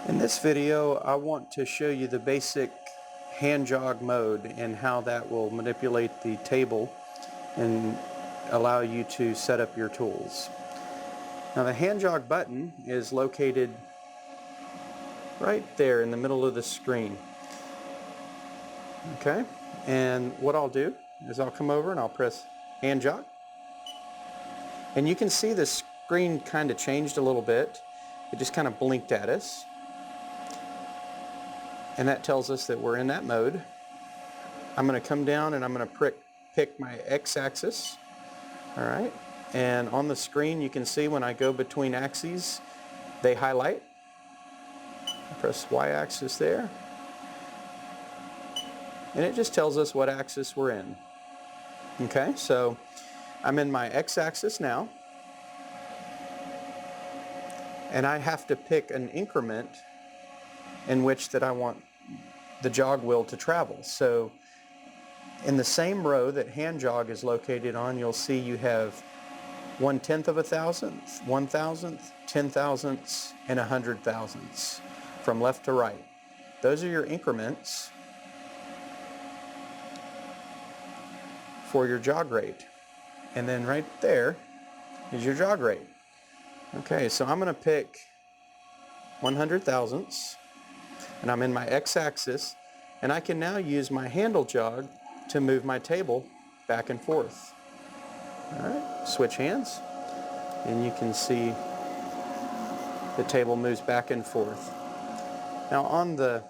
In this video, I want to show you the basic hand jog mode and how that will manipulate the table and allow you to set up your tools. Now the hand jog button is located right there in the middle of the screen. Okay, and what I'll do is I'll come over and I'll press hand jog. And you can see the screen kind of changed a little bit. It just kind of blinked at us. And that tells us that we're in that mode. I'm going to come down and I'm going to pick my x-axis. All right. And on the screen you can see when I go between axes, they highlight. I press y-axis there. And it just tells us what axis we're in. Okay, so I'm in my x-axis now. And I have to pick an increment in which that I want the jog wheel to travel. So in the same row that hand jog is located on, you'll see you have 1/10 of a thousandth, 1,000th, 10,000ths, and 100,000ths from left to right. Those are your increments for your jog rate. And then right there is your jog rate. Okay, so I'm going to pick 100,000ths, and I'm in my x-axis, and I can now use my handle jog to move my table back and forth. All right, switch hands, and you can see the table moves back and forth. Now on the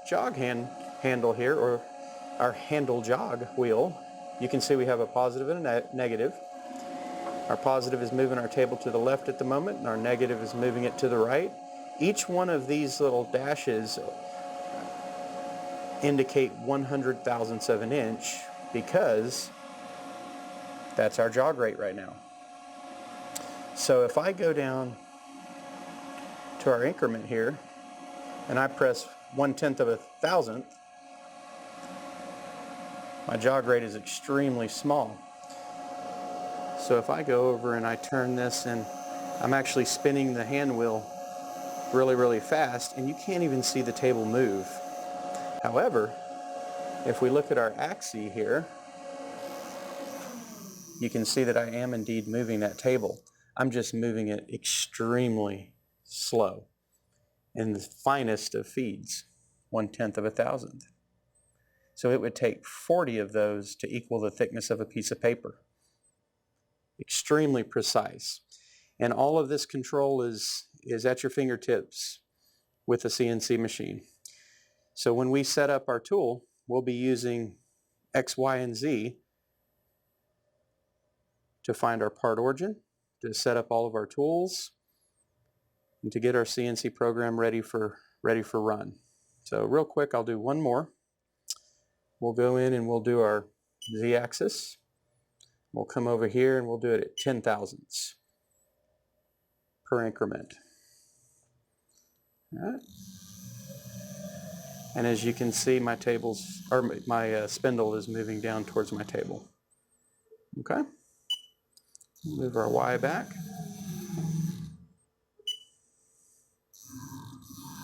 jog handle here, or our handle jog wheel, you can see we have a positive and a negative. Our positive is moving our table to the left at the moment, and our negative is moving it to the right. Each one of these little dashes indicate 100,000ths of an inch because that's our jog rate right now. So if I go down to our increment here and I press 1/10 of a thousandth, my jog rate is extremely small. So if I go over and I turn this, and I'm actually spinning the hand wheel really fast, and you can't even see the table move. However, if we look at our axis here, you can see that I am indeed moving that table. I'm just moving it extremely slow in the finest of feeds, 1/10 of a thousandth. So it would take 40 of those to equal the thickness of a piece of paper. Extremely precise. And all of this control is at your fingertips with a CNC machine. So when we set up our tool, we'll be using X, Y, and Z to find our part origin, to set up all of our tools, and to get our CNC program ready for run. So real quick, I'll do one more. We'll go in and we'll do our Z-axis. We'll come over here and we'll do it at 10,000ths per increment. All right. And as you can see, my spindle is moving down towards my table. Okay. Move our Y back.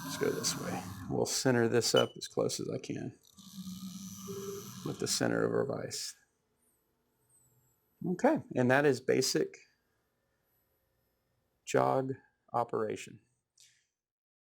Let's go this way. We'll center this up as close as I can with the center of our vise. Okay, and that is basic jog operation.